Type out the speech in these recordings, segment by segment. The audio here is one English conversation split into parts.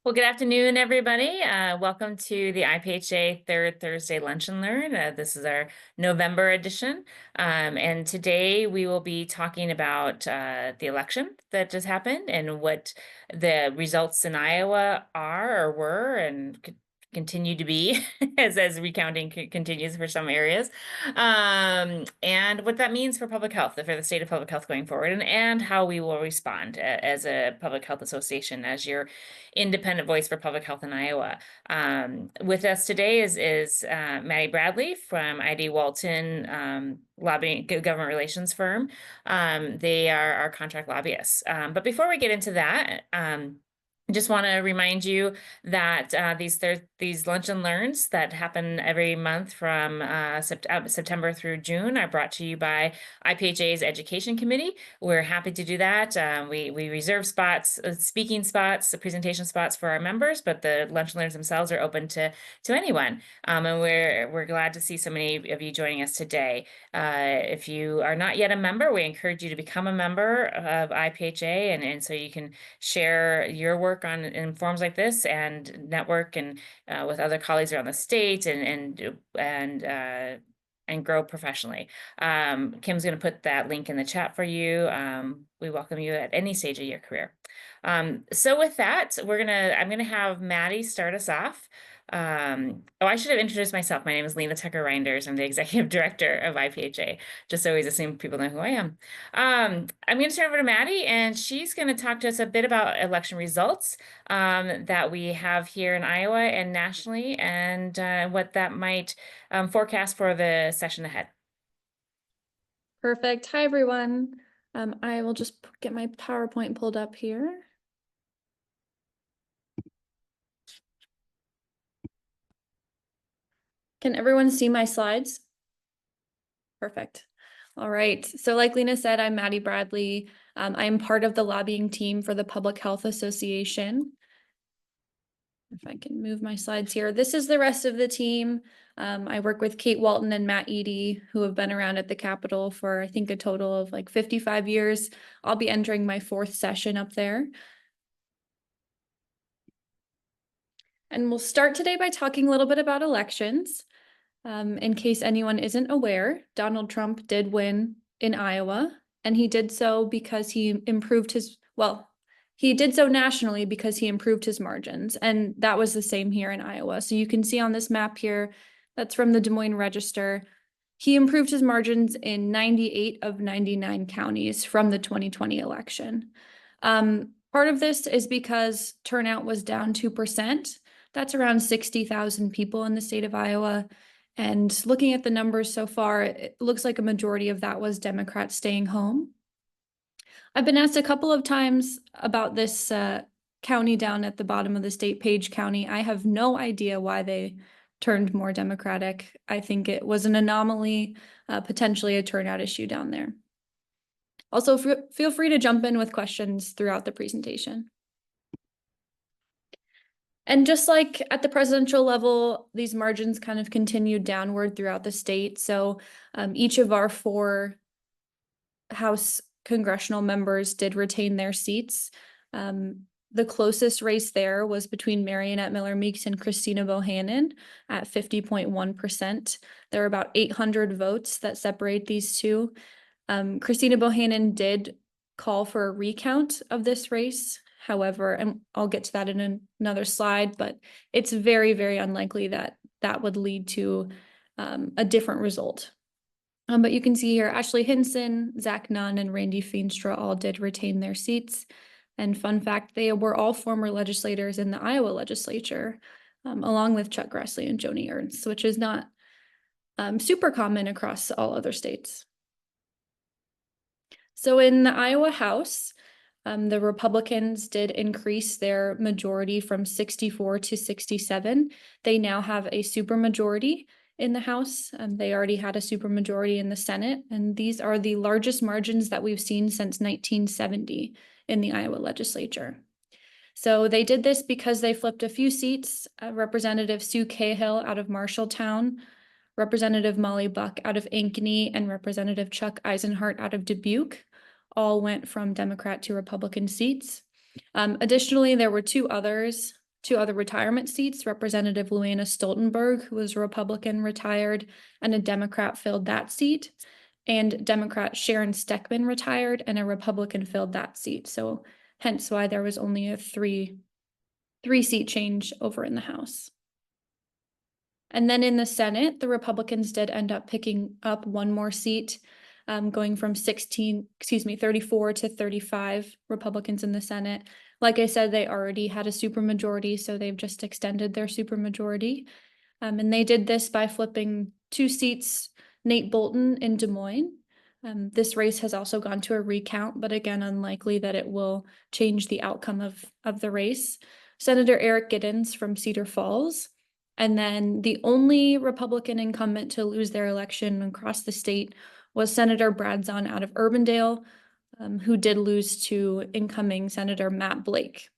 Well, good afternoon, everybody. Welcome to the IPHA Third Thursday Lunch and Learn. This is our November edition. And today we will be talking about the election that just happened and what the results in Iowa are or were and continue to be as recounting continues for some areas. And what that means for public health, for the state of public health going forward, and how we will respond as a public health association, as your independent voice for public health in Iowa. With us today is Maddie Bradley from ID Walton lobbying government relations firm. They are our contract lobbyists. But before we get into that, I just want to remind you that these lunch and learns that happen every month from September through June are brought to you by IPHA's Education Committee. We're happy to do that. We reserve spots, speaking spots, presentation spots for our members, but the lunch and learns themselves are open to anyone. And we're glad to see so many of you joining us today. If you are not yet a member, we encourage you to become a member of IPHA, and so you can share your work in forums like this and network and with other colleagues around the state and grow professionally. Kim's going to put that link in the chat for you. We welcome you at any stage of your career. So with that, I'm gonna have Maddie start us off. I should have introduced myself. My name is Lina Tucker-Reinders. I'm the Executive Director of IPHA, just so always assume people know who I am. I'm going to turn over to Maddie, and she's going to talk to us a bit about election results that we have here in Iowa and nationally, and what that might forecast for the session ahead. Perfect. Hi, everyone. I will just get my PowerPoint pulled up here. Can everyone see my slides? Perfect. All right. So like Lina said, I'm Maddie Bradley. I am part of the lobbying team for the Public Health Association. If I can move my slides here. This is the rest of the team. I work with Kate Walton and Matt Eady, who have been around at the Capitol for, I think, a total of like 55 years. I'll be entering my 4th session up there. And we'll start today by talking a little bit about elections. In case anyone isn't aware, Donald Trump did win in Iowa, and he did so because he did so nationally because he improved his margins, and that was the same here in Iowa. So you can see on this map here, that's from the Des Moines Register. He improved his margins in 98 of 99 counties from the 2020 election. Part of this is because turnout was down 2%. That's around 60,000 people in the state of Iowa. And looking at the numbers so far, it looks like a majority of that was Democrats staying home. I've been asked a couple of times about this county down at the bottom of the state, Page County. I have no idea why they turned more Democratic. I think it was an anomaly, potentially a turnout issue down there. Also, feel free to jump in with questions throughout the presentation. And just like at the presidential level, these margins kind of continued downward throughout the state. So each of our 4 House congressional members did retain their seats. The closest race there was between Marionette Miller Meeks and Christina Bohannon at 50.1%. There are about 800 votes that separate these two. Christina Bohannon did call for a recount of this race. However, and I'll get to that in another slide, but it's very, very unlikely that that would lead to a different result. But you can see here, Ashley Hinson, Zach Nunn, and Randy Feenstra all did retain their seats. And fun fact, they were all former legislators in the Iowa legislature, along with Chuck Grassley and Joni Ernst, which is not super common across all other states. So in the Iowa House, the Republicans did increase their majority from 64 to 67. They now have a supermajority in the House. They already had a supermajority in the Senate, and these are the largest margins that we've seen since 1970 in the Iowa legislature. So they did this because they flipped a few seats. Representative Sue Cahill out of Marshalltown, Representative Molly Buck out of Ankeny, and Representative Chuck Eisenhart out of Dubuque all went from Democrat to Republican seats. Additionally, there were 2 others two other retirement seats. Representative Luana Stoltenberg, who was a Republican, retired, and a Democrat filled that seat. And Democrat Sharon Steckman retired, and a Republican filled that seat. So hence why there was only a three-seat change over in the House. And then in the Senate, the Republicans did end up picking up one more seat, going from 34 to 35 Republicans in the Senate. Like I said, they already had a supermajority, so they've just extended their supermajority. And they did this by flipping two seats, Nate Bolton in Des Moines. This race has also gone to a recount, but again, unlikely that it will change the outcome of the race. Senator Eric Giddens from Cedar Falls. And then the only Republican incumbent to lose their election across the state was Senator Brad Zahn out of Urbandale, who did lose to incoming Senator Matt Blake.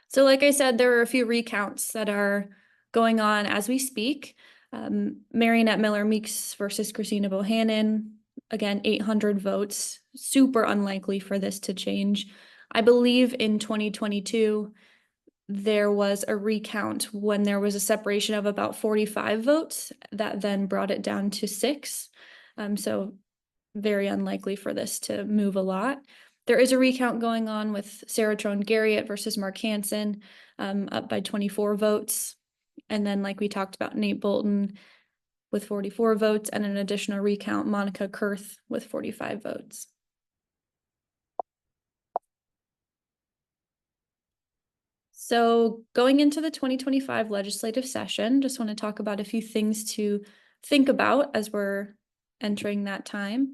So like I said, there are a few recounts that are going on as we speak. Marionette Miller Meeks versus Christina Bohannon, again, 800 votes, super unlikely for this to change. I believe in 2022, there was a recount when there was a separation of about 45 votes that then brought it down to 6. So very unlikely for this to move a lot. There is a recount going on with Sarah Trone Garriott versus Mark Hansen, up by 24 votes. And then, like we talked about, Nate Bolton with 44 votes, and an additional recount, Monica Kurth with 45 votes. So going into the 2025 legislative session, just want to talk about a few things to think about as we're entering that time.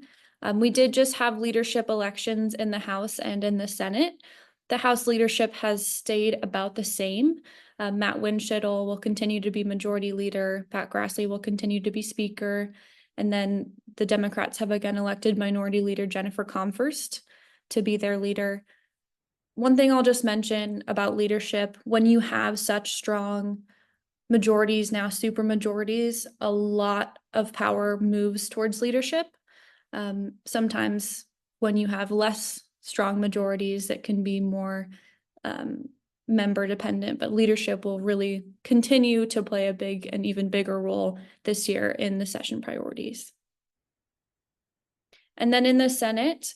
We did just have leadership elections in the House and in the Senate. The House leadership has stayed about the same. Matt Winchittle will continue to be majority leader. Pat Grassley will continue to be speaker. And then the Democrats have again elected minority leader Jennifer Comfort to be their leader. One thing I'll just mention about leadership, when you have such strong majorities, now super majorities, a lot of power moves towards leadership. Sometimes when you have less strong majorities, it can be more member dependent, but leadership will really continue to play a big and even bigger role this year in the session priorities. And then in the Senate,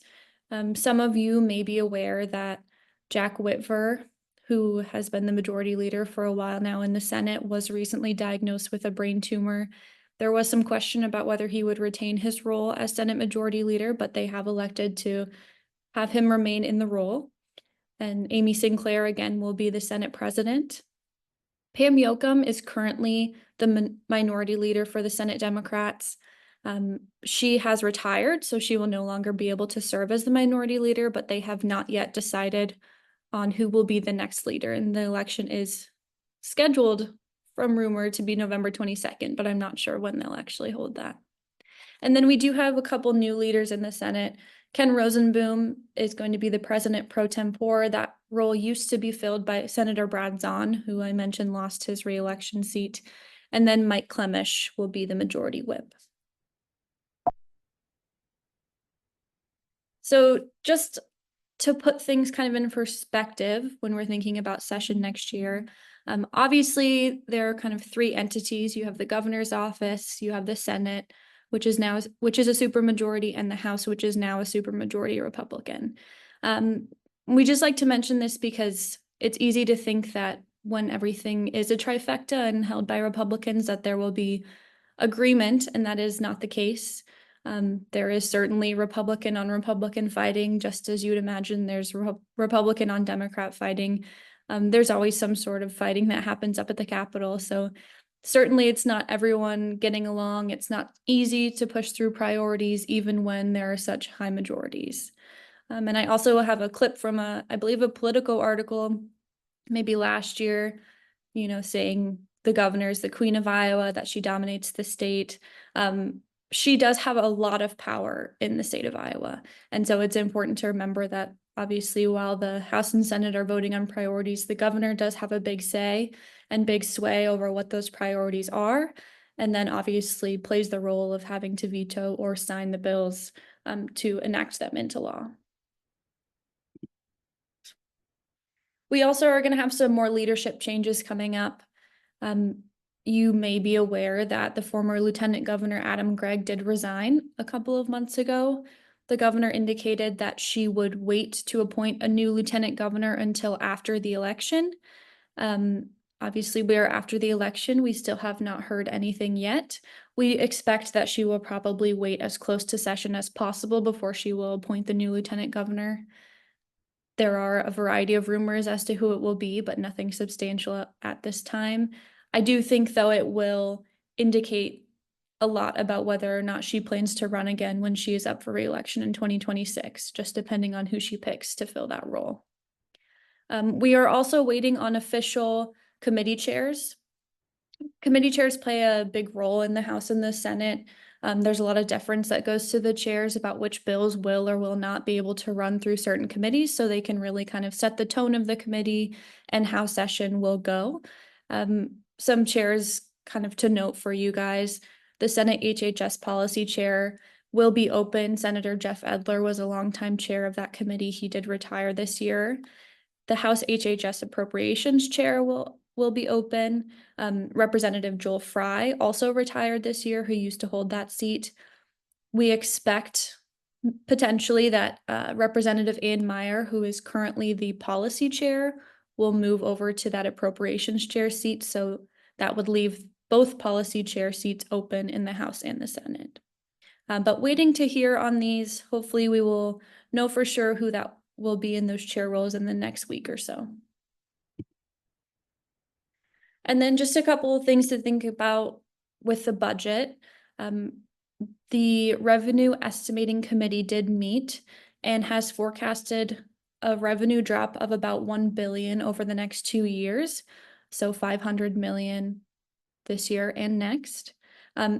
some of you may be aware that Jack Whitver, who has been the majority leader for a while now in the Senate, was recently diagnosed with a brain tumor. There was some question about whether he would retain his role as Senate Majority Leader, but they have elected to have him remain in the role. And Amy Sinclair, again, will be the Senate President. Pam Yocum is currently the Minority Leader for the Senate Democrats. She has retired, so she will no longer be able to serve as the Minority Leader, but they have not yet decided on who will be the next leader. And the election is scheduled from rumor to be November 22nd, but I'm not sure when they'll actually hold that. And then we do have a couple new leaders in the Senate. Ken Rosenboom is going to be the president pro tempore. That role used to be filled by Senator Brad Zahn, who I mentioned lost his re-election seat. And then Mike Clemish will be the majority whip. So just to put things kind of in perspective when we're thinking about session next year, obviously there are kind of three entities. You have the governor's office, you have the Senate, which is a supermajority, and the House, which is now a supermajority Republican. We just like to mention this because it's easy to think that when everything is a trifecta and held by Republicans, that there will be agreement, and that is not the case. There is certainly Republican on Republican fighting, just as you'd imagine there's Republican on Democrat fighting. There's always some sort of fighting that happens up at the Capitol. So certainly it's not everyone getting along. It's not easy to push through priorities, even when there are such high majorities. And I also have a clip from I believe a Politico article, maybe last year, saying the governor's the queen of Iowa, that she dominates the state. She does have a lot of power in the state of Iowa. And so it's important to remember that obviously while the House and Senate are voting on priorities, the governor does have a big say and big sway over what those priorities are. And then obviously plays the role of having to veto or sign the bills to enact them into law. We also are going to have some more leadership changes coming up. You may be aware that the former Lieutenant Governor Adam Gregg did resign a couple of months ago. The governor indicated that she would wait to appoint a new lieutenant governor until after the election. Obviously, we are after the election. We still have not heard anything yet. We expect that she will probably wait as close to session as possible before she will appoint the new lieutenant governor. There are a variety of rumors as to who it will be, but nothing substantial at this time. I do think, though, it will indicate a lot about whether or not she plans to run again when she is up for re-election in 2026, just depending on who she picks to fill that role. We are also waiting on official committee chairs. Committee chairs play a big role in the House and the Senate. There's a lot of deference that goes to the chairs about which bills will or will not be able to run through certain committees, so they can really kind of set the tone of the committee and how session will go. Some chairs kind of to note for you guys, the Senate HHS policy chair will be open. Senator Jeff Edler was a longtime chair of that committee. He did retire this year. The House HHS Appropriations Chair will be open. Representative Joel Fry also retired this year, who used to hold that seat. We expect potentially that Representative Ann Meyer, who is currently the policy chair, will move over to that appropriations chair seat. So that would leave both policy chair seats open in the House and the Senate. But waiting to hear on these. Hopefully we will know for sure who that will be in those chair roles in the next week or so. And then just a couple of things to think about with the budget. The Revenue Estimating Committee did meet and has forecasted a revenue drop of about $1 billion over the next 2 years. So $500 million this year and next.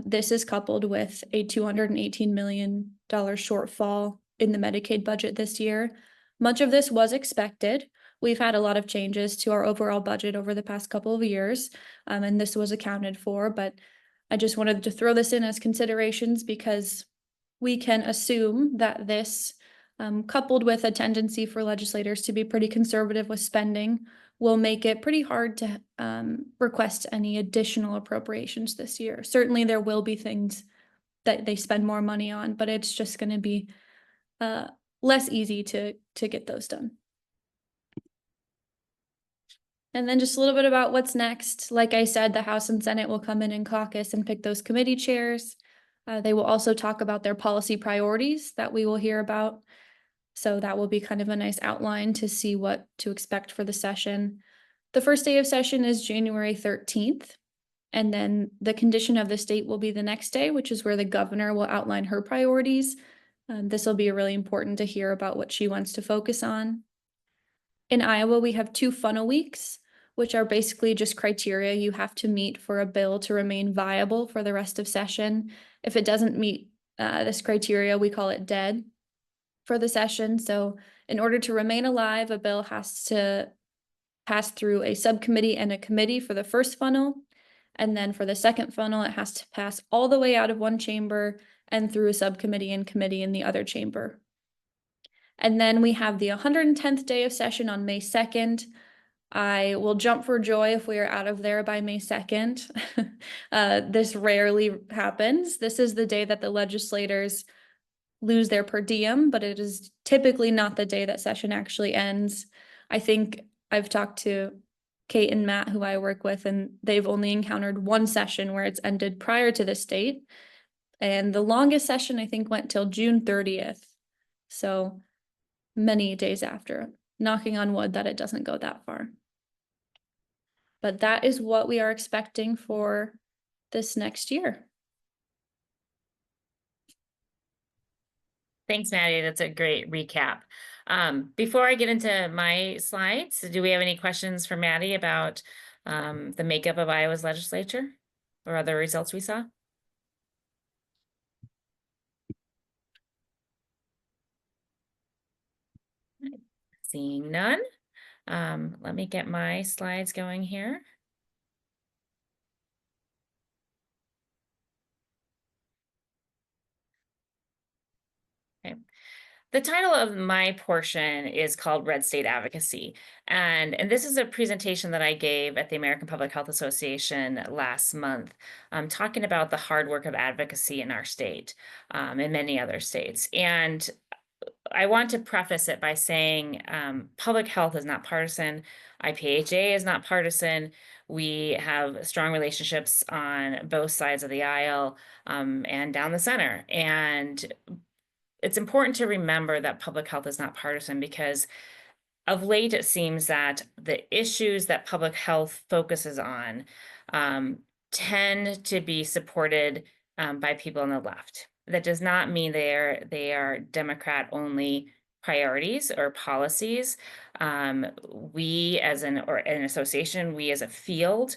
This is coupled with a $218 million shortfall in the Medicaid budget this year. Much of this was expected. We've had a lot of changes to our overall budget over the past couple of years, and this was accounted for, but I just wanted to throw this in as considerations because we can assume that this, coupled with a tendency for legislators to be pretty conservative with spending, will make it pretty hard to request any additional appropriations this year. Certainly there will be things that they spend more money on, but it's just going to be less easy to get those done. And then just a little bit about what's next. Like I said, the House and Senate will come in and caucus and pick those committee chairs. They will also talk about their policy priorities that we will hear about. So that will be kind of a nice outline to see what to expect for the session. The first day of session is January 13th. And then the condition of the state will be the next day, which is where the governor will outline her priorities. This will be really important to hear about what she wants to focus on. In Iowa, we have 2 funnel weeks, which are basically just criteria you have to meet for a bill to remain viable for the rest of session. If it doesn't meet this criteria, we call it dead for the session. So in order to remain alive, a bill has to pass through a subcommittee and a committee for the first funnel. And then for the second funnel, it has to pass all the way out of one chamber and through a subcommittee and committee in the other chamber. And then we have the 110th day of session on May 2nd. I will jump for joy if we are out of there by May 2nd. This rarely happens. This is the day that the legislators lose their per diem, but it is typically not the day that session actually ends. I think I've talked to Kate and Matt, who I work with, and they've only encountered one session where it's ended prior to this date. And the longest session, I think, went till June 30th. So many days after, knocking on wood that it doesn't go that far. But that is what we are expecting for this next year. Thanks, Maddie. That's a great recap. Before I get into my slides, do we have any questions for Maddie about the makeup of Iowa's legislature or other results we saw? Seeing none. Let me get my slides going here. Okay. The title of my portion is called Red State Advocacy. And this is a presentation that I gave at the American Public Health Association last month, talking about the hard work of advocacy in our state, and many other states. And I want to preface it by saying public health is not partisan. IPHA is not partisan. We have strong relationships on both sides of the aisle, and down the center. And it's important to remember that public health is not partisan because of late it seems that the issues that public health focuses on um, tend to be supported by people on the left. That does not mean they are Democrat only priorities or policies. We as an association, we as a field,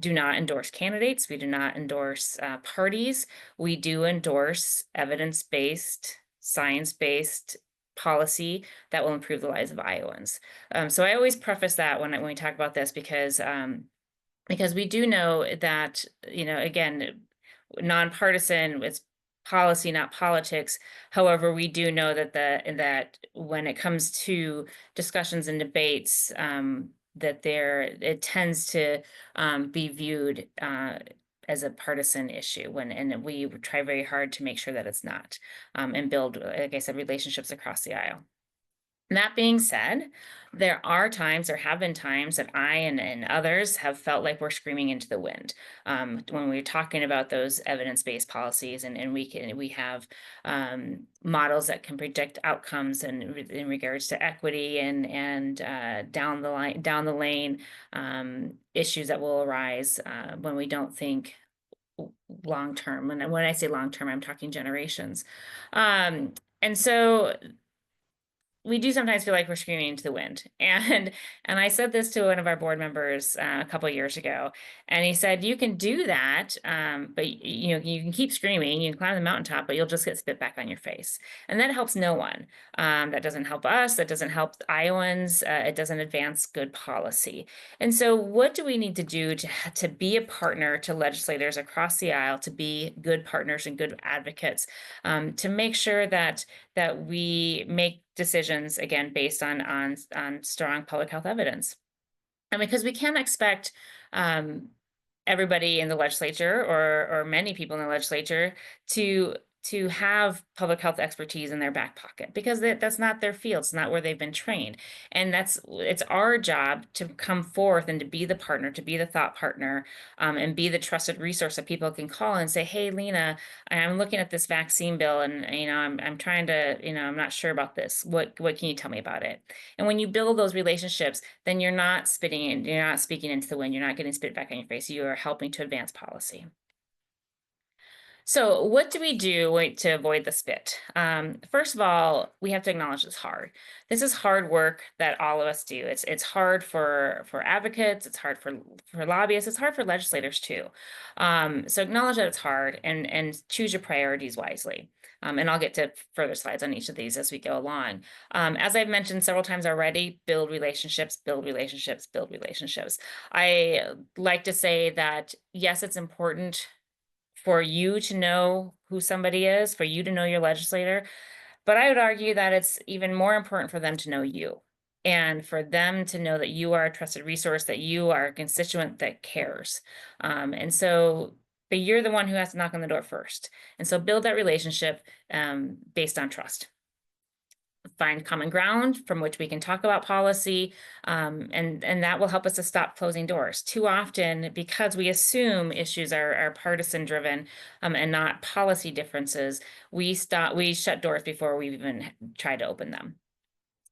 do not endorse candidates. We do not endorse parties. We do endorse evidence-based, science-based policy that will improve the lives of Iowans. So I always preface that when we talk about this because we do know that, again, nonpartisan, it's policy, not politics. However, we do know that when it comes to discussions and debates, that it tends to be viewed as a partisan issue and we try very hard to make sure that it's not, and build, like I said, relationships across the aisle. That being said, there have been times that I and others have felt like we're screaming into the wind, when we're talking about those evidence-based policies, and we have models that can predict outcomes in regards to equity and down the lane, issues that will arise when we don't think long term. And when I say long term, I'm talking generations. And so we do sometimes feel like we're screaming into the wind. And I said this to one of our board members a couple of years ago, and he said, "You can do that, but you can keep screaming, you can climb the mountaintop, but you'll just get spit back on your face." And that helps no one. That doesn't help us. That doesn't help Iowans. It doesn't advance good policy. And so, what do we need to do to be a partner to legislators across the aisle, to be good partners and good advocates, to make sure that we make decisions again based on strong public health evidence? And because we can't expect everybody in the legislature or many people in the legislature to have public health expertise in their back pocket, because that's not their field. It's not where they've been trained. And it's our job to come forth and to be the partner, to be the thought partner, and be the trusted resource that people can call and say, "Hey, Lina, I'm looking at this vaccine bill, and I'm trying to, I'm not sure about this. What can you tell me about it?" And when you build those relationships, then you're not speaking into the wind. You're not getting spit back on your face. You are helping to advance policy. So what do we do to avoid the spit? First of all, we have to acknowledge it's hard. This is hard work that all of us do. It's hard for advocates. It's hard for lobbyists. It's hard for legislators too. So acknowledge that it's hard and choose your priorities wisely. And I'll get to further slides on each of these as we go along. As I've mentioned several times already, build relationships, build relationships, build relationships. I like to say that, yes, it's important for you to know who somebody is, for you to know your legislator. But I would argue that it's even more important for them to know you, and for them to know that you are a trusted resource, that you are a constituent that cares. But you're the one who has to knock on the door first. And so build that relationship based on trust. Find common ground from which we can talk about policy, and that will help us to stop closing doors. Too often, because we assume issues are partisan driven, and not policy differences, we shut doors before we've even tried to open them.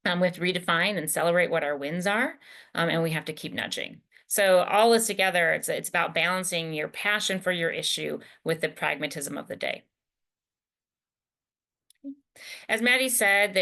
We have to redefine and celebrate what our wins are, and we have to keep nudging. So all this together, it's about balancing your passion for your issue with the pragmatism of the day. As Maddie said,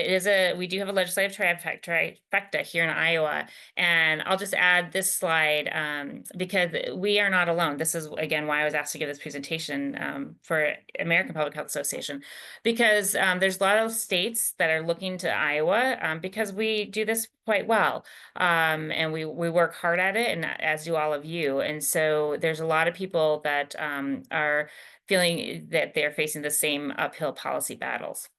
we do have a legislative trifecta here in Iowa, and I'll just add this slide because we are not alone. This is again why I was asked to give this presentation for American Public Health Association, because there's a lot of states that are looking to Iowa because we do this quite well, and we work hard at it, and as do all of you. And so there's a lot of people that are feeling that they're facing the same uphill policy battles.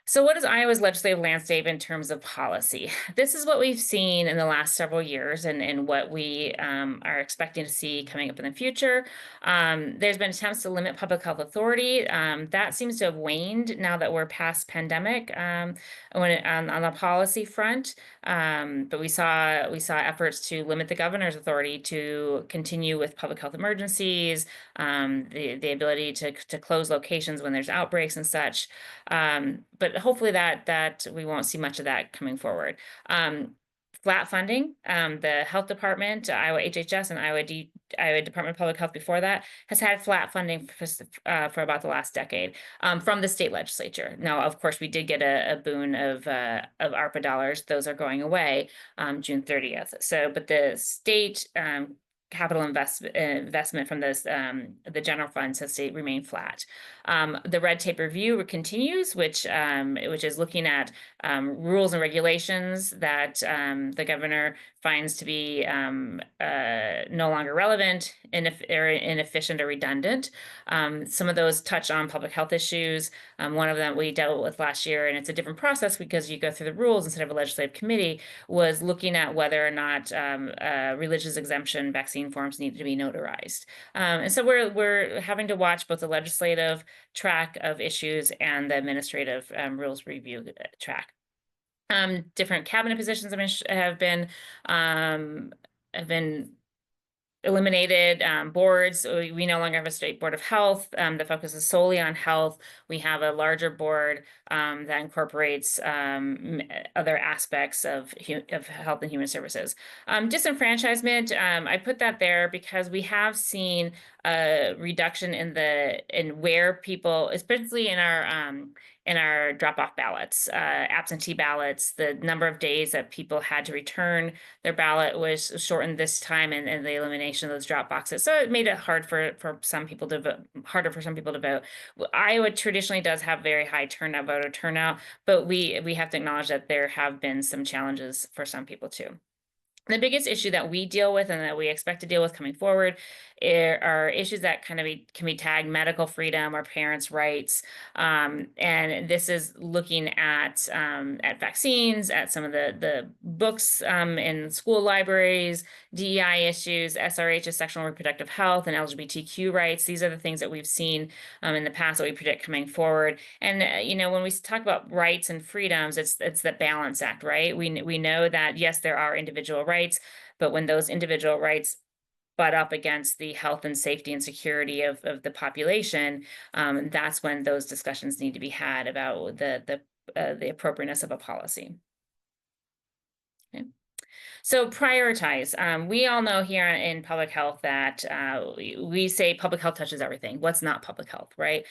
So what is Iowa's legislative landscape in terms of policy? This is what we've seen in the last several years and what we are expecting to see coming up in the future. There's been attempts to limit public health authority. That seems to have waned now that we're past pandemic on the policy front. But we saw efforts to limit the governor's authority to continue with public health emergencies, the ability to close locations when there's outbreaks and such. But hopefully that we won't see much of that coming forward. Flat funding, the health department, Iowa HHS and Iowa Department of Public Health before that has had flat funding for about the last decade from the state legislature. Now, of course, we did get a boon of ARPA dollars. Those are going away June 30th. So, but the state capital investment from this the general funds has stayed remain flat. The red tape review continues, which is looking at rules and regulations that the governor finds to be no longer relevant, inefficient, or redundant. Some of those touch on public health issues. One of them we dealt with last year, and it's a different process because you go through the rules instead of a legislative committee, was looking at whether or not religious exemption vaccine forms needed to be notarized. And so we're having to watch both the legislative track of issues and the administrative rules review track. Different cabinet positions have been eliminated. Boards, we no longer have a state board of health that focuses solely on health. We have a larger board that incorporates other aspects of health and human services. Disenfranchisement, I put that there because we have seen a reduction in where people, especially in our drop-off ballots, absentee ballots, the number of days that people had to return their ballot was shortened this time, and the elimination of those drop boxes. So it made it harder for some people to vote. Iowa traditionally does have very high voter turnout, but we have to acknowledge that there have been some challenges for some people too. The biggest issue that we deal with and that we expect to deal with coming forward are issues that can be tagged medical freedom or parents' rights. And this is looking at vaccines, at some of the books in school libraries, DEI issues, SRH, sexual and reproductive health, and LGBTQ rights. These are the things that we've seen in the past that we predict coming forward. And when we talk about rights and freedoms, it's the balance act, right? We know that yes, there are individual rights, but when those individual rights butt up against the health and safety and security of the population, that's when those discussions need to be had about the appropriateness of a policy. Okay. So prioritize. We all know here in public health that we say public health touches everything. What's not public health, right?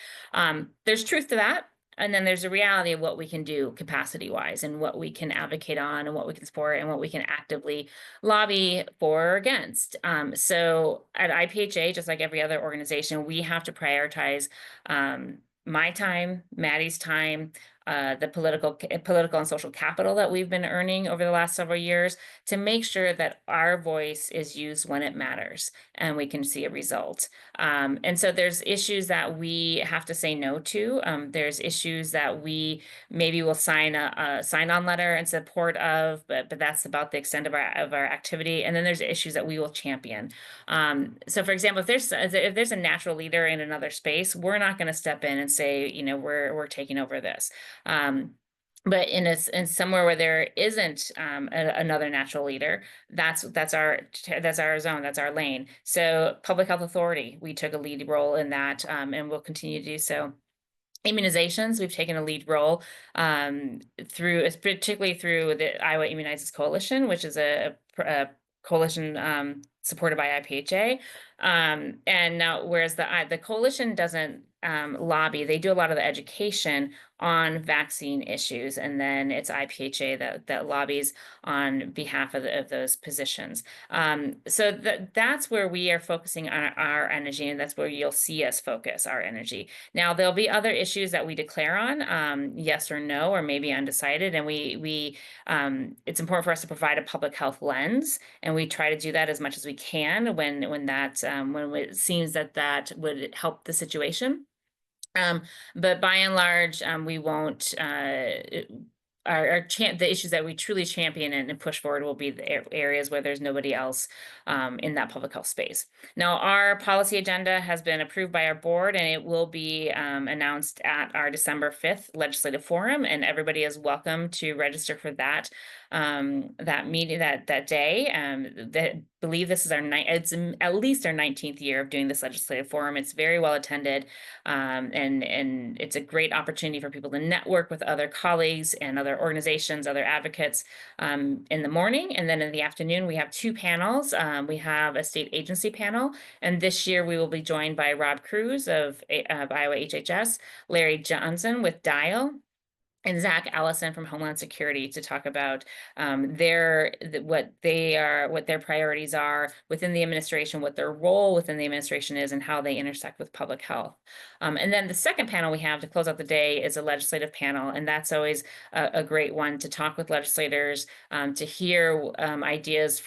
There's truth to that. And then there's a reality of what we can do capacity-wise and what we can advocate on and what we can support and what we can actively lobby for or against. So at IPHA, just like every other organization, we have to prioritize my time, Maddie's time, the political and social capital that we've been earning over the last several years to make sure that our voice is used when it matters and we can see a result. And so there's issues that we have to say no to. There's issues that we maybe will sign a sign-on letter in support of, but that's about the extent of our activity. And then there's issues that we will champion. So for example, if there's a natural leader in another space, we're not going to step in and say, we're taking over this. But in somewhere where there isn't another natural leader, that's our zone, that's our lane. So public health authority, we took a lead role in that, and we'll continue to do so. Immunizations, we've taken a lead role particularly through the Iowa Immunizes Coalition, which is a coalition supported by IPHA. And now, whereas the coalition doesn't lobby, they do a lot of the education on vaccine issues, and then it's IPHA that lobbies on behalf of those positions. So that's where we are focusing on our energy, and that's where you'll see us focus our energy. Now, there'll be other issues that we declare on, yes or no, or maybe undecided, and it's important for us to provide a public health lens, and we try to do that as much as we can when it seems that would help the situation. But by and large, we won't, the issues that we truly champion and push forward will be the areas where there's nobody else in that public health space. Now, our policy agenda has been approved by our board, and it will be announced at our December 5th legislative forum, and everybody is welcome to register for that meeting that day. Believe this is it's at least our 19th year of doing this legislative forum. It's very well attended, and it's a great opportunity for people to network with other colleagues and other organizations, other advocates in the morning. And then in the afternoon, we have two panels. We have a state agency panel, and this year we will be joined by Rob Cruz of Iowa HHS, Larry Johnson with Dial, and Zach Allison from Homeland Security to talk about what their priorities are within the administration, what their role within the administration is, and how they intersect with public health. And then the second panel we have to close out the day is a legislative panel, and that's always a great one to talk with legislators, to hear ideas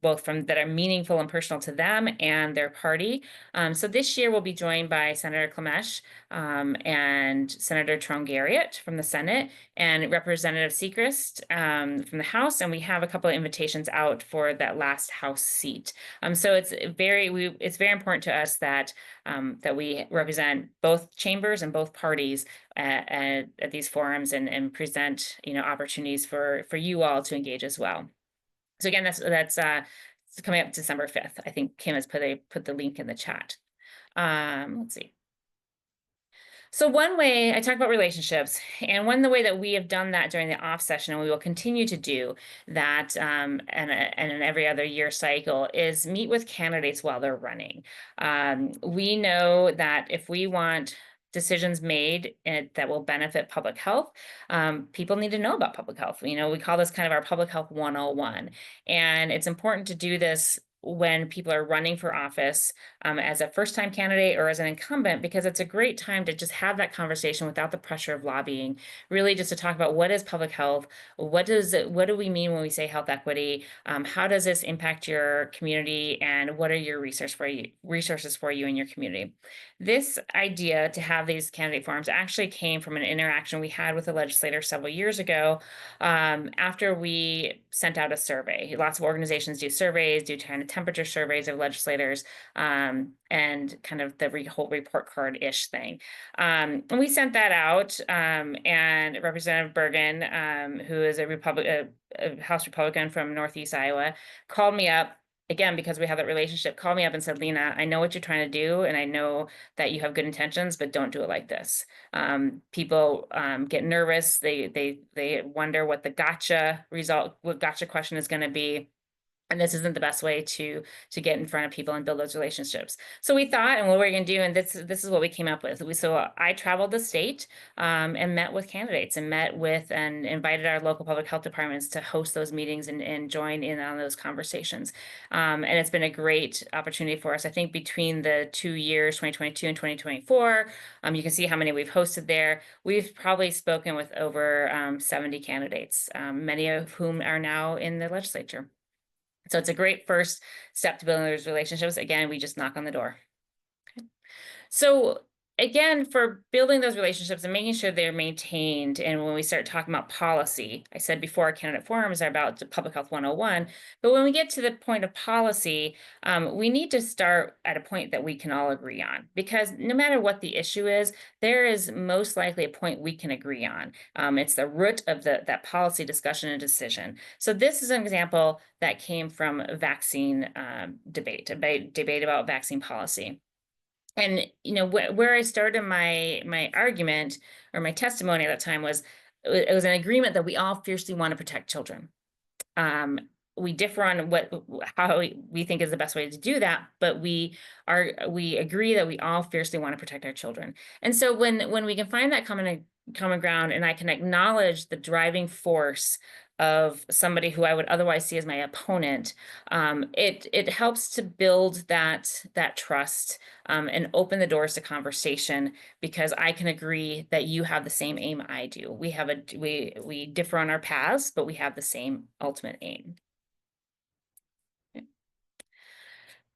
both from that are meaningful and personal to them and their party. So this year we'll be joined by Senator Klamesh and Senator Trongariot from the Senate and Representative Seacrest from the House, and we have a couple of invitations out for that last House seat. So it's very important to us that we represent both chambers and both parties at these forums and present opportunities for you all to engage as well. So again, that's coming up December 5th. I think Kim has put the link in the chat. Let's see. So one way I talk about relationships, and the way that we have done that during the off session, and we will continue to do that, and in every other year cycle, is meet with candidates while they're running. We know that if we want decisions made that will benefit public health, people need to know about public health. We call this kind of our public health 101, and it's important to do this when people are running for office as a first-time candidate or as an incumbent, because it's a great time to just have that conversation without the pressure of lobbying, really just to talk about what is public health, what do we mean when we say health equity, how does this impact your community, and what are your resources for you in your community. This idea to have these candidate forums actually came from an interaction we had with a legislator several years ago after we sent out a survey. Lots of organizations do surveys, do kind of temperature surveys of legislators, and kind of the whole report card-ish thing. And we sent that out, and Representative Bergen, who is a House Republican from Northeast Iowa, called me up. Again, because we have that relationship, called me up and said, Lina, I know what you're trying to do, and I know that you have good intentions, but don't do it like this. People get nervous. They wonder what the gotcha question is going to be. And this isn't the best way to get in front of people and build those relationships. So we thought, and what we're going to do, and this is what we came up with. So I traveled the state and met with candidates and and invited our local public health departments to host those meetings and join in on those conversations. And it's been a great opportunity for us. I think between the 2 years, 2022 and 2024, you can see how many we've hosted there. We've probably spoken with over 70 candidates, many of whom are now in the legislature. So it's a great first step to building those relationships. Again, we just knock on the door. Okay. So again, for building those relationships and making sure they're maintained, and when we start talking about policy, I said before, our candidate forums are about Public Health 101, but when we get to the point of policy, we need to start at a point that we can all agree on, because no matter what the issue is, there is most likely a point we can agree on. It's the root of that policy discussion and decision. So this is an example that came from a vaccine debate about vaccine policy. And where I started my argument or my testimony at that time was it was an agreement that we all fiercely want to protect children. We differ on how we think is the best way to do that, but we agree that we all fiercely want to protect our children. And so when we can find that common ground, and I can acknowledge the driving force of somebody who I would otherwise see as my opponent, it helps to build that trust and open the doors to conversation, because I can agree that you have the same aim I do. We differ on our paths, but we have the same ultimate aim.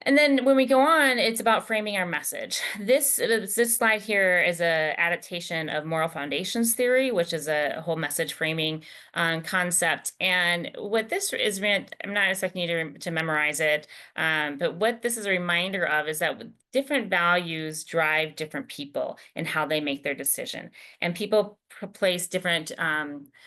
And then when we go on, it's about framing our message. This slide here is a adaptation of moral foundations theory, which is a whole message framing concept. And what this is meant, I'm not expecting you to memorize it, but what this is a reminder of is that different values drive different people and how they make their decision. And people place different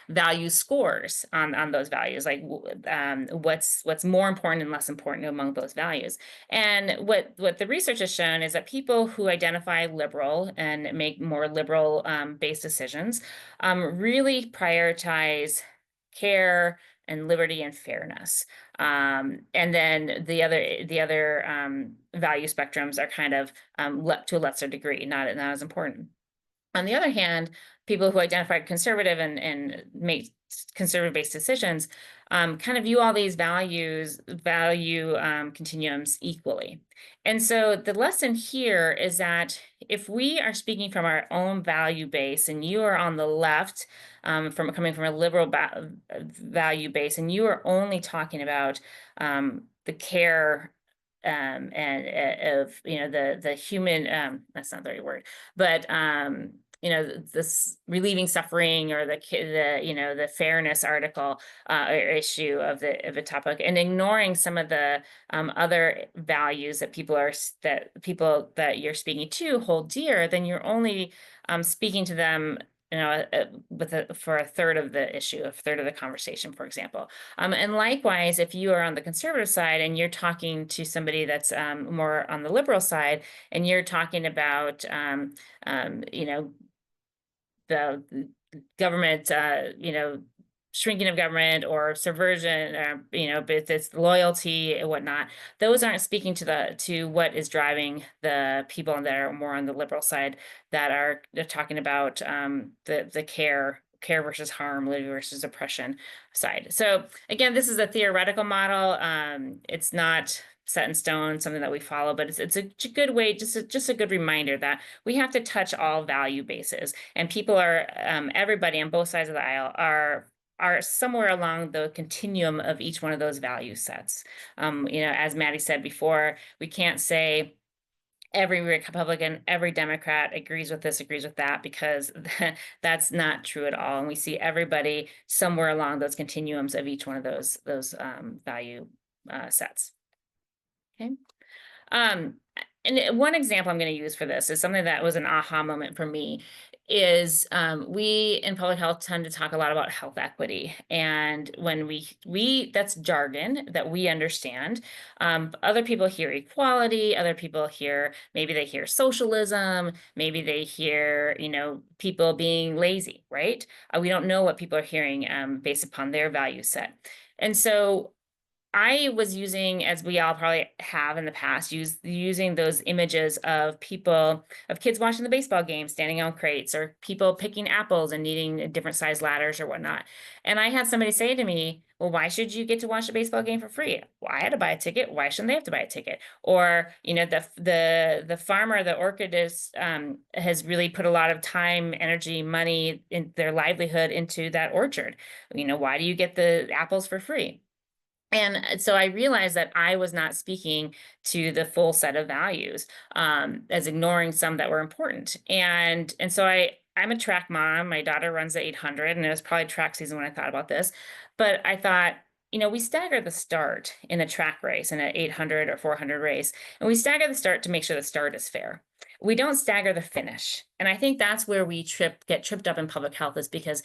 value scores on those values, like what's more important and less important among those values. And what the research has shown is that people who identify liberal and make more liberal based decisions really prioritize care and liberty and fairness. And then the other value spectrums are kind of to a lesser degree, not as important. On the other hand, people who identify conservative and make conservative-based decisions kind of view all these value continuums equally. And so the lesson here is that if we are speaking from our own value base, and you are on the left, coming from a liberal value base, and you are only talking about the care and of the human, that's not the right word, but this relieving suffering, or the fairness article or issue of the topic, and ignoring some of the other values that people that you're speaking to hold dear, then you're only speaking to them for a third of the issue, a third of the conversation, for example. And likewise, if you are on the conservative side and you're talking to somebody that's more on the liberal side, and you're talking about the government, shrinking of government or subversion, or but it's loyalty and whatnot, those aren't speaking to what is driving the people that are more on the liberal side, they're talking about the care versus harm, liberty versus oppression side. So again, this is a theoretical model. It's not set in stone, something that we follow, but it's a good way, just a good reminder that we have to touch all value bases, and people are everybody on both sides of the aisle are somewhere along the continuum of each one of those value sets. As Maddie said before, we can't say every Republican, every Democrat agrees with this, agrees with that, because that's not true at all. And we see everybody somewhere along those continuums of each one of those value sets. Okay. And one example I'm going to use for this is something that was an aha moment for me. Is we in public health tend to talk a lot about health equity, and when that's jargon that we understand. Other people hear equality, other people maybe they hear socialism, maybe they hear people being lazy, right? We don't know what people are hearing based upon their value set. And so I was using, as we all probably have in the past, using those images of kids watching the baseball game, standing on crates, or people picking apples and needing different size ladders or whatnot. And I had somebody say to me, well, why should you get to watch a baseball game for free? Well, I had to buy a ticket. Why shouldn't they have to buy a ticket? Or, the farmer, the orchardist, has really put a lot of time, energy, money in their livelihood into that orchard. Why do you get the apples for free? And so I realized that I was not speaking to the full set of values, as ignoring some that were important. And so I'm a track mom. My daughter runs the 800, and it was probably track season when I thought about this. But I thought, we stagger the start in a track race, in an 800 or 400 race, and we stagger the start to make sure the start is fair. We don't stagger the finish. And I think that's where we get tripped up in public health, is because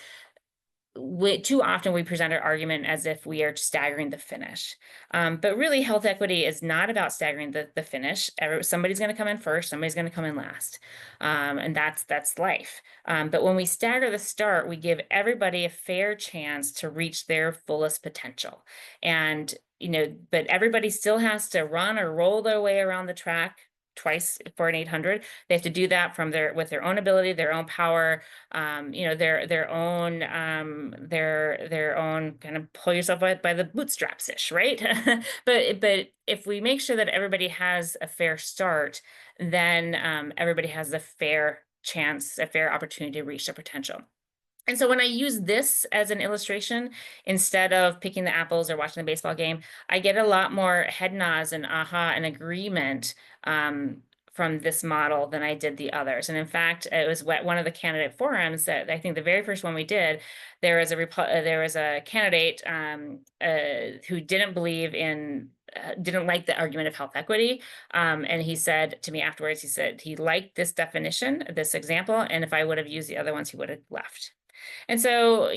too often we present our argument as if we are staggering the finish. But really, health equity is not about staggering the finish. Somebody's going to come in first, somebody's going to come in last. And that's life. But when we stagger the start, we give everybody a fair chance to reach their fullest potential. And, but everybody still has to run or roll their way around the track twice for an 800. They have to do that with their own ability, their own power, their own kind of pull yourself by the bootstraps ish, right? But if we make sure that everybody has a fair start, then everybody has a fair chance, a fair opportunity to reach their potential. And so when I use this as an illustration, instead of picking the apples or watching the baseball game, I get a lot more head nods and aha and agreement from this model than I did the others. And in fact, it was one of the candidate forums that I think the very first one we did, there was a candidate who didn't believe in didn't like the argument of health equity. And he said to me afterwards, he said he liked this definition, this example, and if I would have used the other ones, he would have left. And so,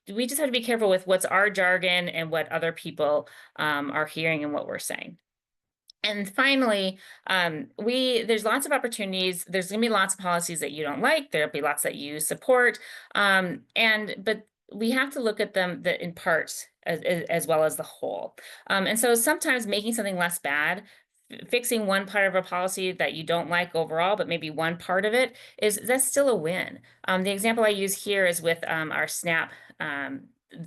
we just have to be careful with what's our jargon and what other people are hearing and what we're saying. And finally, there's lots of opportunities. There's going to be lots of policies that you don't like. There'll be lots that you support. But we have to look at them in parts as well as the whole. And so sometimes making something less bad, fixing one part of a policy that you don't like overall, but maybe one part of it that's still a win. The example I use here is with our SNAP.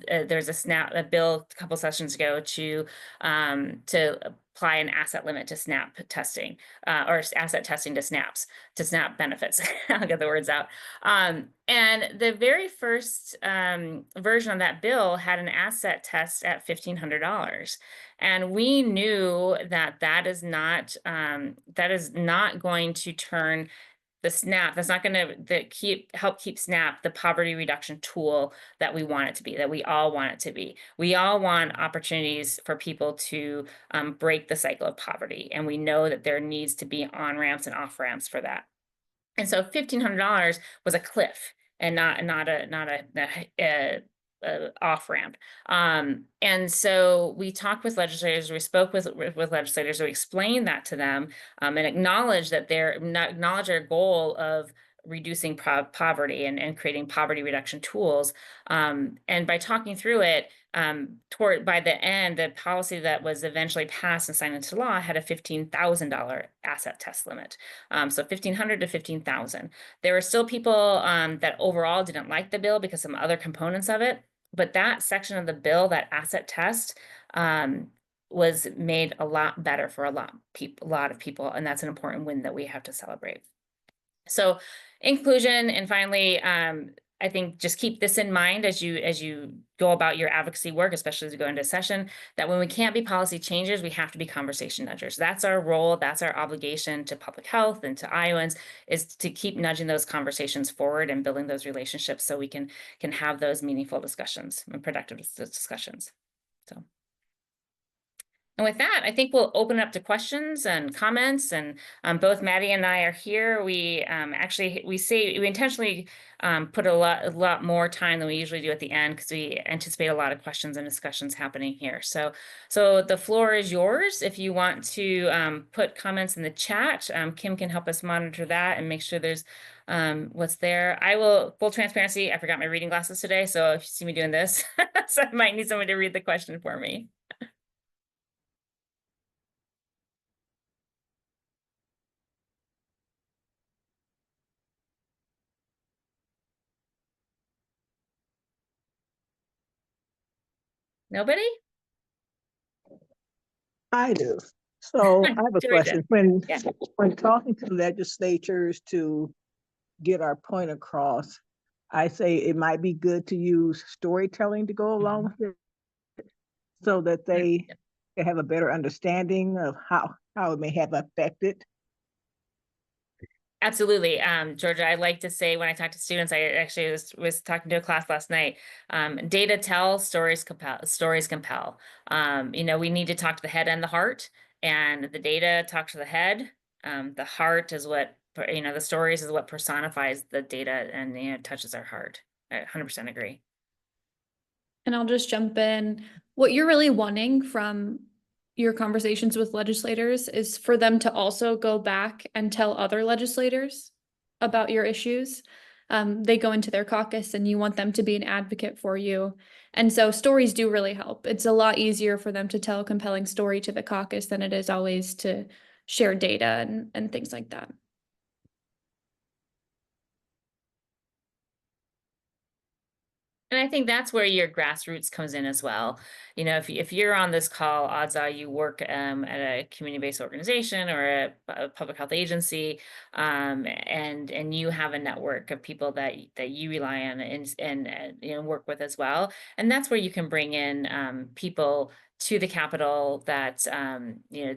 There's a bill a couple sessions ago to apply an asset limit to SNAP testing, or asset testing to SNAP benefits. I'll get the words out. And the very first version of that bill had an asset test at $1,500. And we knew that is not going to turn the SNAP, that's not going to help keep SNAP the poverty reduction tool that we want it to be, that we all want it to be. We all want opportunities for people to break the cycle of poverty, and we know that there needs to be on-ramps and off-ramps for that. And so $1,500 was a cliff and not a off ramp. And so we talked with legislators, we spoke with legislators, we explained that to them, and acknowledged that acknowledge our goal of reducing poverty and creating poverty reduction tools. And by talking through it, by the end, the policy that was eventually passed and signed into law had a $15,000 asset test limit. So 1,500 to 15,000. There were still people that overall didn't like the bill because some other components of it, but that section of the bill, that asset test, was made a lot better for a lot of people, and that's an important win that we have to celebrate. So inclusion, and finally, I think just keep this in mind as you go about your advocacy work, especially as you go into session, that when we can't be policy changers, we have to be conversation nudgers. That's our role. That's our obligation to public health and to Iowans, is to keep nudging those conversations forward and building those relationships so we can have those meaningful discussions and productive discussions. So. And with that, I think we'll open up to questions and comments. And both Maddie and I are here. We we intentionally put a lot more time than we usually do at the end, because we anticipate a lot of questions and discussions happening here. So the floor is yours. If you want to put comments in the chat, Kim can help us monitor that and make sure there's what's there. I will, full transparency, I forgot my reading glasses today, so if you see me doing this, so I might need someone to read the question for me. Nobody? I do. So I have a question. Yeah. When talking to legislatures to get our point across, I say it might be good to use storytelling to go along with it, so that they can have a better understanding of how it may have affected. Absolutely. Georgia, I like to say when I talk to students, I actually was talking to a class last night, data tell, stories compel. We need to talk to the head and the heart, and the data talk to the head. The heart is what, the stories is what personifies the data and, touches our heart. I 100% agree. And I'll just jump in. What you're really wanting from your conversations with legislators is for them to also go back and tell other legislators about your issues. They go into their caucus and you want them to be an advocate for you. And so stories do really help. It's a lot easier for them to tell a compelling story to the caucus than it is always to share data and things like that. And I think that's where your grassroots comes in as well. You know, if you're on this call, odds are you work at a community-based organization or a public health agency, and you have a network of people that you rely on and you know work with as well. And that's where you can bring in people to the Capitol that you know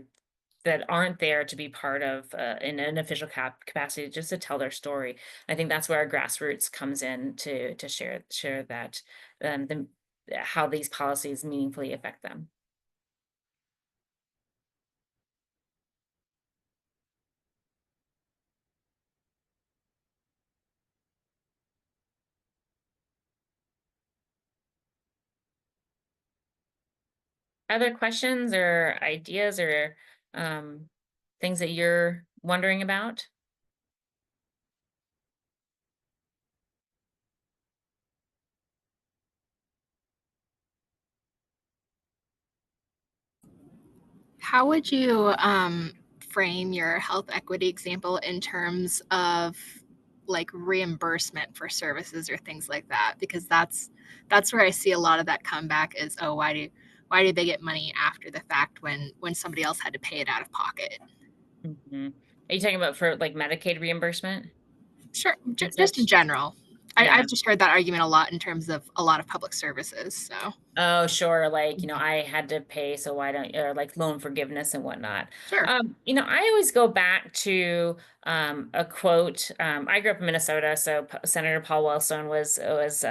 that aren't there to be part of in an official capacity just to tell their story. I think that's where our grassroots comes in to share that the how these policies meaningfully affect them. Other questions or ideas or um, things that you're wondering about? How would you frame your health equity example in terms of like reimbursement for services or things like that? Because that's where I see a lot of that comeback is, oh, why do they get money after the fact when somebody else had to pay it out of pocket? Mhm. Are you talking about for like Medicaid reimbursement Sure, and just in such? general. Yeah. I've just heard that argument a lot in terms of a lot of public services. So Oh, sure. Like, you know, I had to pay, so why don't or like loan forgiveness and whatnot. sure. You know, I always go back to a quote. I grew up in Minnesota, so Senator Paul Wellstone was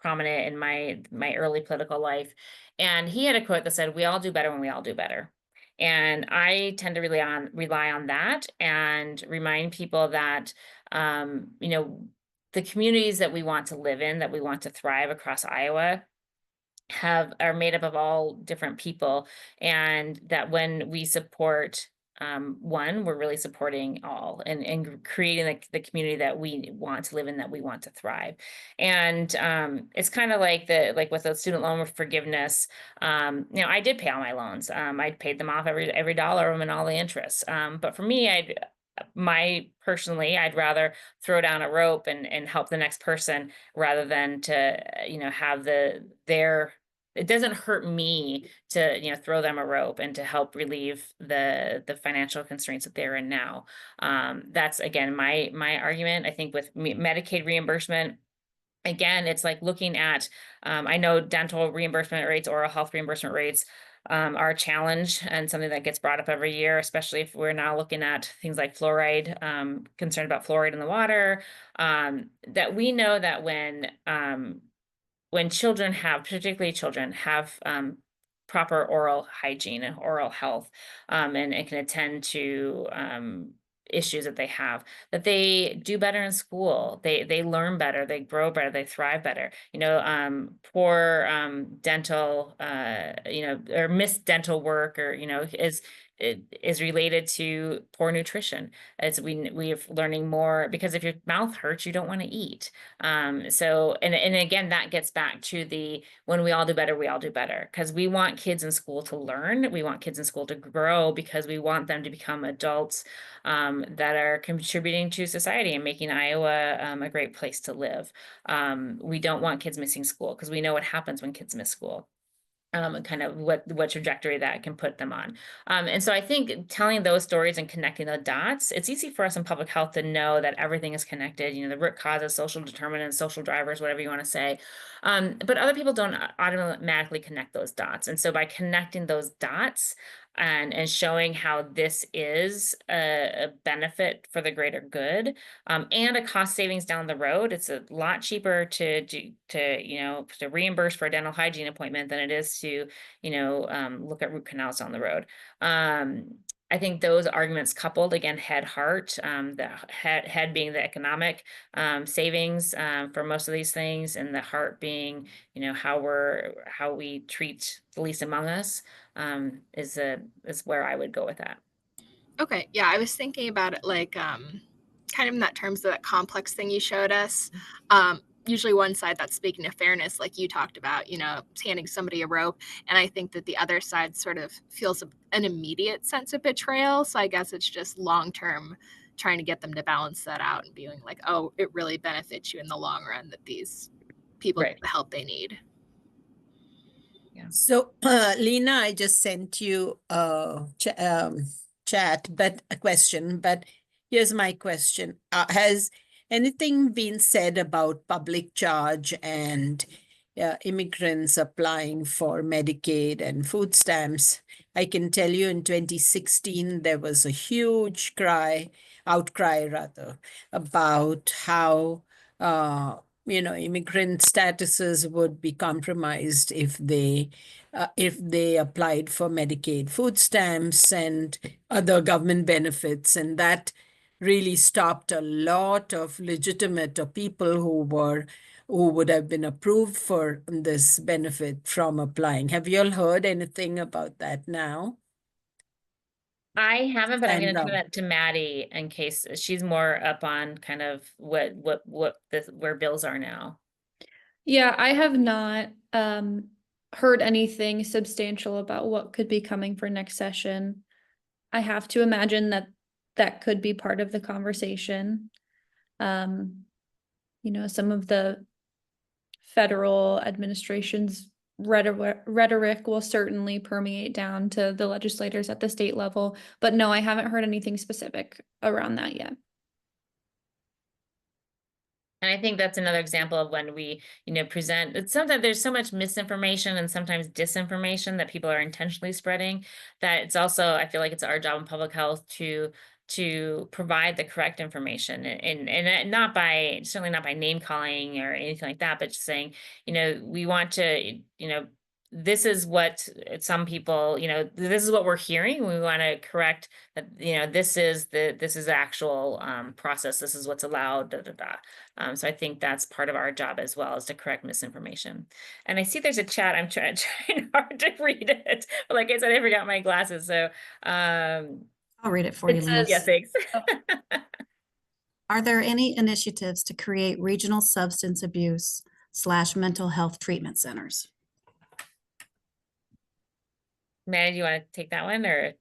prominent in my early political life, and he had a quote that said, "We all do better when we all do better." And I tend to rely on that and remind people that you know, the communities that we want to live in, that we want to thrive across Iowa are made up of all different people, and that when we support one, we're really supporting all and creating the community that we want to live in, that we want to thrive. And it's kind of like like with the student loan forgiveness. You know, I did pay all my loans. I paid them off every dollar of them and all the interest. But for me, I'd rather throw down a rope and help the next person rather than to you know have their it doesn't hurt me to you know throw them a rope and to help relieve the financial constraints that they're in now. That's again my argument. I think with Medicaid reimbursement, again, it's like looking at I know dental reimbursement rates, oral health reimbursement rates are a challenge and something that gets brought up every year, especially if we're now looking at things like fluoride, concerned about fluoride in the water. That we know that when children have, particularly children, have proper oral hygiene and oral health, and can attend to issues that they have, that they do better in school. They learn better, they grow better, they thrive better. You know, poor dental, you know, or missed dental work, or you know, is related to poor nutrition. As we're learning more because if your mouth hurts, you don't want to eat. So, and again, that gets back to the when we all do better, we all do better. Because we want kids in school to learn, we want kids in school to grow, because we want them to become adults that are contributing to society and making Iowa a great place to live. We don't want kids missing school because we know what happens when kids miss school. And kind of what trajectory that can put them on. And so I think telling those stories and connecting the dots, it's easy for us in public health to know that everything is connected, you know, the root causes, social determinants, social drivers, whatever you want to say. But other people don't automatically connect those dots. And so by connecting those dots and showing how this is a benefit for the greater good, and a cost savings down the road. It's a lot cheaper you know to reimburse for a dental hygiene appointment than it is to you know look at root canals down the road. I think those arguments coupled, again, heart, the head being the economic savings for most of these things, and the heart being, you know, how we treat the least among us, is where I would go with that. Okay, yeah, I was thinking about it like kind of in that terms of that complex thing you showed us. Usually one side that's speaking to fairness, like you talked about, you know, handing somebody a rope. And I think that the other side sort of feels an immediate sense of betrayal. So I guess it's just long term trying to get them to balance that out and being like, oh, it really benefits you in the long run that these people Right. get the help they need. So, Lina, I just sent you a chat, but a question. But here's my question: has anything been said about public charge and immigrants applying for Medicaid and food stamps? I can tell you, in 2016, there was a huge outcry rather, about how immigrant statuses would be compromised if they applied for Medicaid food stamps and other government benefits. And that really stopped a lot of legitimate people who would have been approved for this benefit from applying. Have you all heard anything about that now? I haven't, but I'm going And to turn that to Maddie in case she's more up on kind of where bills are now. Yeah, I have not heard anything substantial about what could be coming for next session. I have to imagine that that could be part of the conversation. Some of the federal administration's rhetoric will certainly permeate down to the legislators at the state level. But no, I haven't heard anything specific around that yet. And I think that's another example of when we, present, sometimes there's so much misinformation and sometimes disinformation that people are intentionally spreading, that it's also, I feel like it's our job in public health to provide the correct information, and not by, certainly not by name calling or anything like that, but just saying, we want to, this is what some people, this is what we're hearing. We want to correct that, this is the actual process. This is what's allowed. So I think that's part of our job as well, is to correct misinformation. And I see there's a chat. I'm trying hard to read it. But like I said, I forgot my glasses. So I'll read it for you, Lina. yeah, thanks. Are there any initiatives to create regional substance abuse / mental health treatment centers? Maddie, do you want to take that one, or?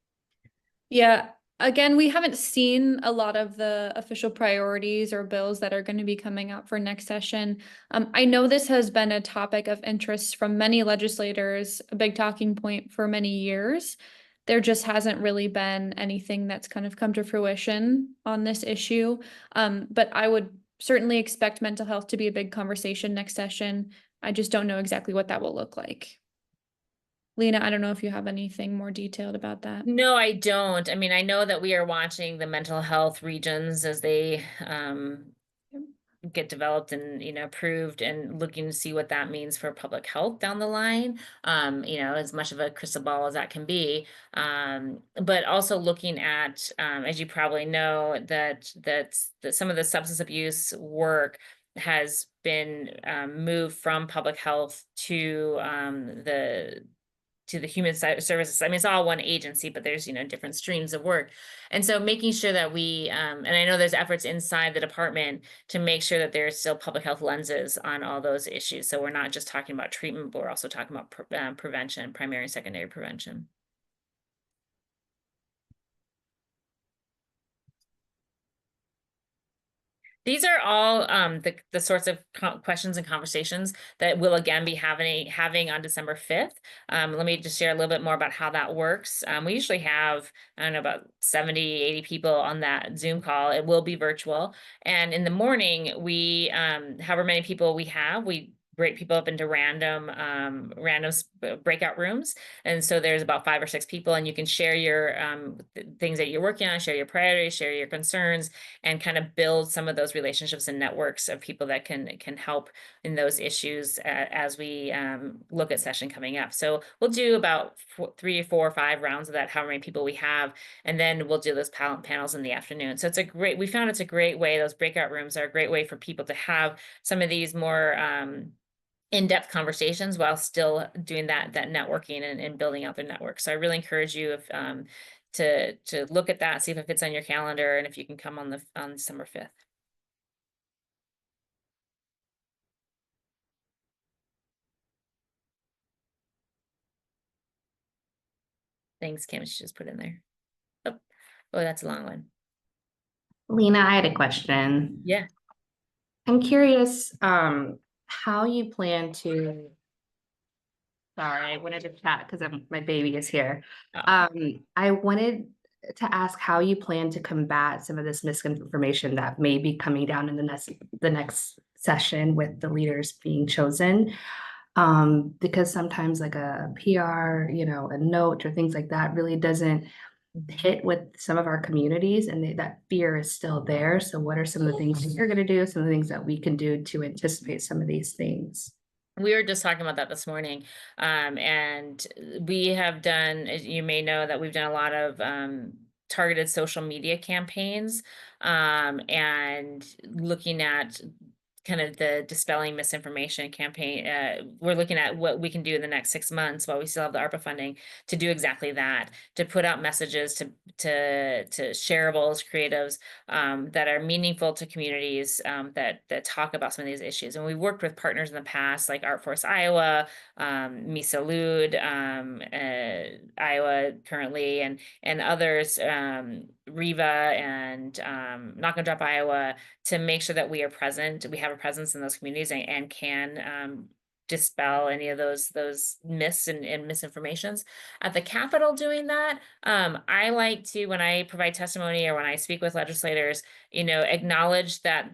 Yeah, again, we haven't seen a lot of the official priorities or bills that are going to be coming out for next session. I know this has been a topic of interest from many legislators, a big talking point for many years. There just hasn't really been anything that's kind of come to fruition on this issue. But I would certainly expect mental health to be a big conversation next session. I just don't know exactly what that will look like. Lina, I don't know if you have anything more detailed about that. No, I don't. I mean, I know that we are watching the mental health regions as they get developed and, approved, and looking to see what that means for public health down the line. As much of a crystal ball as that can be. But also looking at, as you probably know, that some of the substance abuse work has been moved from public health to the human services. I mean, it's all one agency, but there's, different streams of work. And so making sure that we, and I know there's efforts inside the department to make sure that there's still public health lenses on all those issues. So we're not just talking about treatment, but we're also talking about prevention, primary and secondary prevention. These are all the sorts of questions and conversations that we'll again be having on December 5th. Let me just share a little bit more about how that works. We usually have, I don't know, about 70, 80 people on that Zoom call. It will be virtual. And in the morning, we, however many people we have, we break people up into random breakout rooms. And so there's about 5 or 6 people, and you can share your things that you're working on, share your priorities, share your concerns, and kind of build some of those relationships and networks of people that can help in those issues as we look at session coming up. So we'll do about 3 or 4 or 5 rounds of that, however many people we have, and then we'll do those panels in the afternoon. So we found it's a great way, those breakout rooms are a great way for people to have some of these more in-depth conversations while still doing that networking and building out their network. So I really encourage you to look at that, see if it fits on your calendar, and if you can come on December 5th. Thanks, Kim. She just put in there. Oh, that's a long one. Lina, I had a question. Yeah. I'm curious, how you plan to. Sorry, I wanted to chat because my baby is here. Oh. I wanted to ask how you plan to combat some of this misinformation that may be coming down in the next session with the leaders being chosen. Because sometimes like a PR, a note or things like that really doesn't hit with some of our communities, and that fear is still there. So what are some of the things that you're going to do, some of the things that we can do to anticipate some of these things? We were just talking about that this morning, and we have done, as you may know, that we've done a lot of targeted social media campaigns, and looking at kind of the dispelling misinformation campaign. We're looking at what we can do in the next 6 months while we still have the ARPA funding to do exactly that, to put out messages to shareables, creatives that are meaningful to communities, that talk about some of these issues. And we've worked with partners in the past, like ArtForce Iowa, Me Salud, Iowa currently, and others, Riva and Knock and Drop Iowa, to make sure that we are present. We have a presence in those communities and can dispel any of those myths and misinformations. At the Capitol doing that, I like to, when I provide testimony or when I speak with legislators, acknowledge that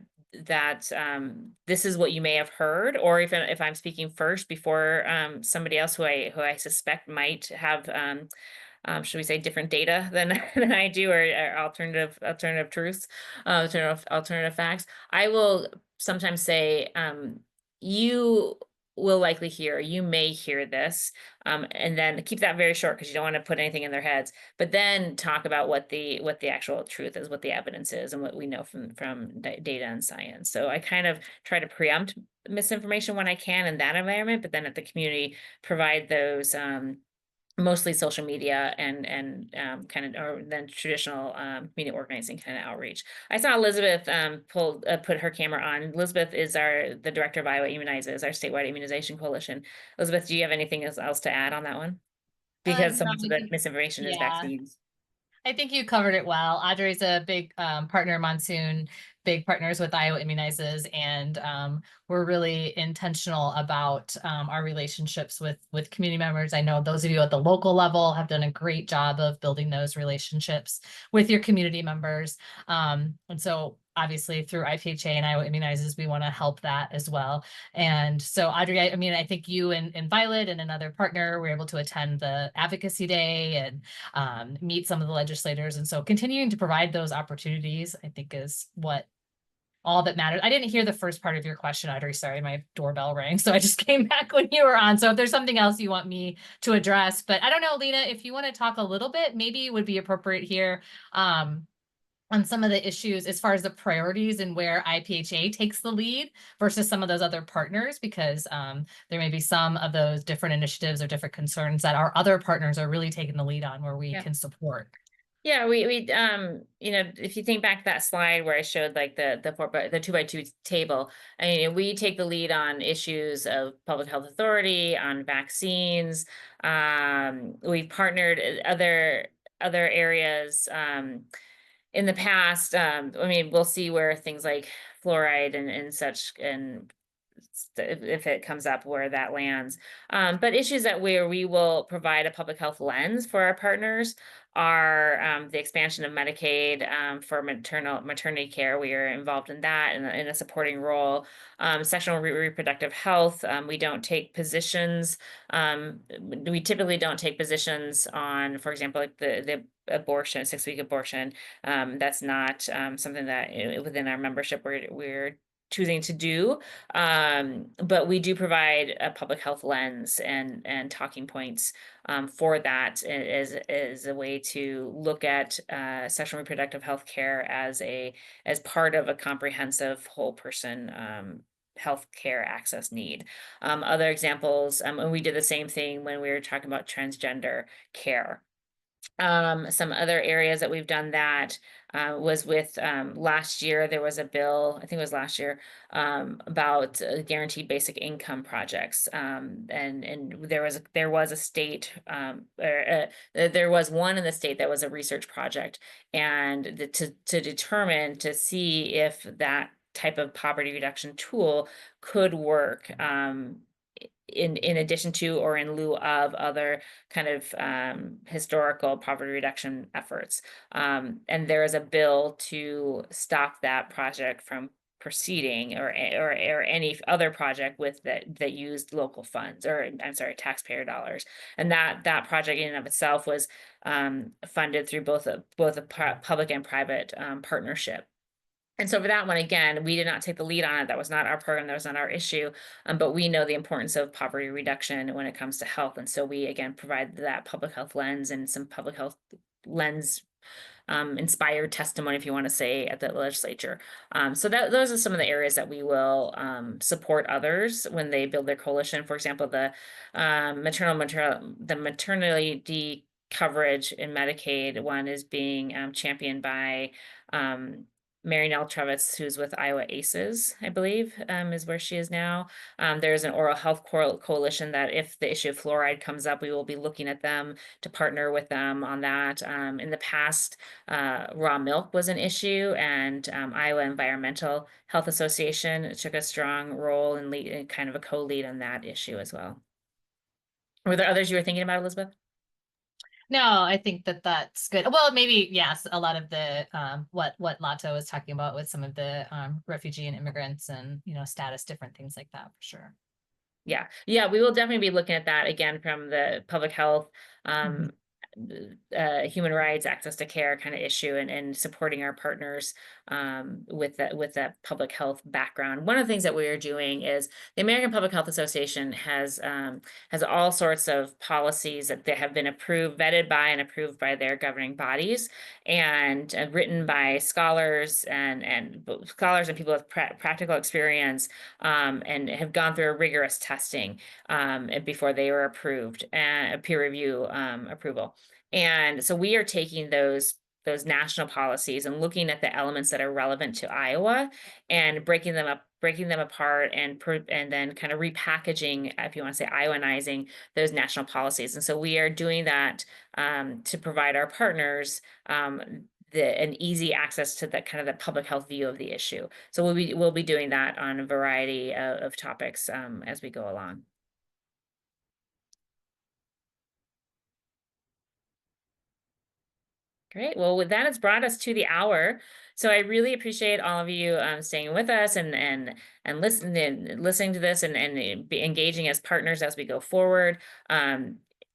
this is what you may have heard, or if I'm speaking first before somebody else who I suspect might have should we say different data than than I do, or alternative truths, alternative facts. I will sometimes say, you will likely hear, you may hear this, and then keep that very short because you don't want to put anything in their heads, but then talk about what the actual truth is, what the evidence is, and what we know from data and science. So I kind of try to preempt misinformation when I can in that environment, but then at the community provide those mostly social media and kind of, or then traditional community organizing kind of outreach. I saw Elizabeth put her camera on. Elizabeth is the director of Iowa Immunizes, our statewide immunization coalition. Elizabeth, do you have anything else to add on that one? Because so No, much of the misinformation is yeah. vaccines. I think you covered it well. Audrey's a big partner, Monsoon, big partners with Iowa Immunizes, and we're really intentional about our relationships with community members. I know those of you at the local level have done a great job of building those relationships with your community members. And so obviously through IPHA and Iowa Immunizes, we want to help that as well. And so Audrey, I mean, I think you and Violet and another partner were able to attend the advocacy day and meet some of the legislators. And so continuing to provide those opportunities, I think, is what all that matters. I didn't hear the first part of your question, Audrey. Sorry, my doorbell rang. So I just came back when you were on. So if there's something else you want me to address, but I don't know, Lina, if you want to talk a little bit, maybe it would be appropriate here on some of the issues as far as the priorities and where IPHA takes the lead versus some of those other partners, because there may be some of those different initiatives or different concerns that our other partners are really taking the lead on where we can support. Yeah, we if you think back to that slide where I showed like the 2x2 table, I mean, we take the lead on issues of public health authority, on vaccines. We've partnered other areas in the past. I mean, we'll see where things like fluoride and such, and if it comes up, where that lands. But issues where we will provide a public health lens for our partners are the expansion of Medicaid for maternity care. We are involved in that in a supporting role. Sexual reproductive health. We don't take positions. We typically don't take positions on, for example, like the abortion, 6-week abortion. That's not something that within our membership we're choosing to do, but we do provide a public health lens and talking points for that as a way to look at sexual and reproductive health care as part of a comprehensive whole person health care access need. Other examples, and we did the same thing when we were talking about transgender care. Some other areas that we've done that was with last year, there was a bill, I think it was last year, about guaranteed basic income projects. And there was a state, there was one in the state that was a research project, and to determine, to see if that type of poverty reduction tool could work in addition to or in lieu of other kind of historical poverty reduction efforts. And there is a bill to stop that project from proceeding or any other project with that used local funds, or I'm sorry, taxpayer dollars. And that project in and of itself was funded through both a public and private partnership. And so for that one, again, we did not take the lead on it. That was not our program. That was not our issue. But we know the importance of poverty reduction when it comes to health. And so we, again, provide that public health lens and some public health lens inspired testimony, if you want to say, at the legislature. So those are some of the areas that we will support others when they build their coalition. For example, the maternity coverage in Medicaid one is being championed by Mary Nell Trevitz, who's with Iowa ACEs, I believe, is where she is now. There's an oral health coalition that if the issue of fluoride comes up, we will be looking at them to partner with them on that. In the past, raw milk was an issue, and Iowa Environmental Health Association took a strong role in kind of a co-lead on that issue as well. Were there others you were thinking about, Elizabeth? No, I think that that's good. Well, maybe, yes, a lot of the what Lato was talking about with some of the refugee and immigrants and, you know, status, different things like that, for sure. Yeah, we will definitely be looking at that again from the public health, human rights, access to care kind of issue, and supporting our partners with that public health background. One of the things that we are doing is the American Public Health Association has all sorts of policies that they have been vetted by and approved by their governing bodies, and written by scholars and people with practical experience, and have gone through a rigorous testing before they were approved, and a peer review approval. And so we are taking those national policies and looking at the elements that are relevant to Iowa and breaking them apart, and then kind of repackaging, if you want to say, Iowanizing those national policies. And so we are doing that to provide our partners an easy access to the kind of the public health view of the issue. So we'll be doing that on a variety of topics as we go along. Great. Well, with that, it's brought us to the hour. So I really appreciate all of you staying with us and listening to this and engaging as partners as we go forward.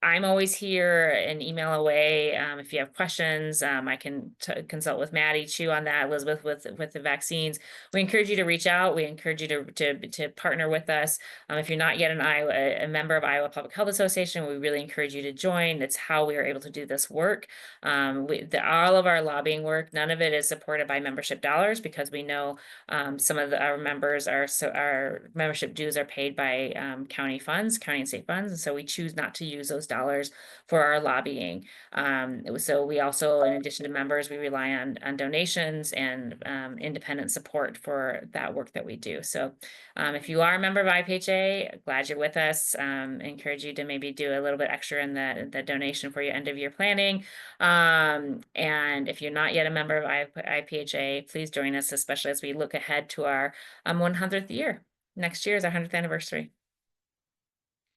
I'm always here, an email away. If you have questions, I can consult with Maddie too on that, Elizabeth with the vaccines. We encourage you to reach out. We encourage you to partner with us. If you're not yet a member of Iowa Public Health Association, we really encourage you to join. That's how we are able to do this work. All of our lobbying work, none of it is supported by membership dollars, because we know some of our members our membership dues are paid by county and state funds, and so we choose not to use those dollars for our lobbying. So we also, in addition to members, we rely on donations and independent support for that work that we do. So if you are a member of IPHA, glad you're with us. Encourage you to maybe do a little bit extra in the donation for your end of year planning. And if you're not yet a member of IPHA, please join us, especially as we look ahead to our 100th year. Next year is our 100th anniversary.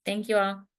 Thank you all.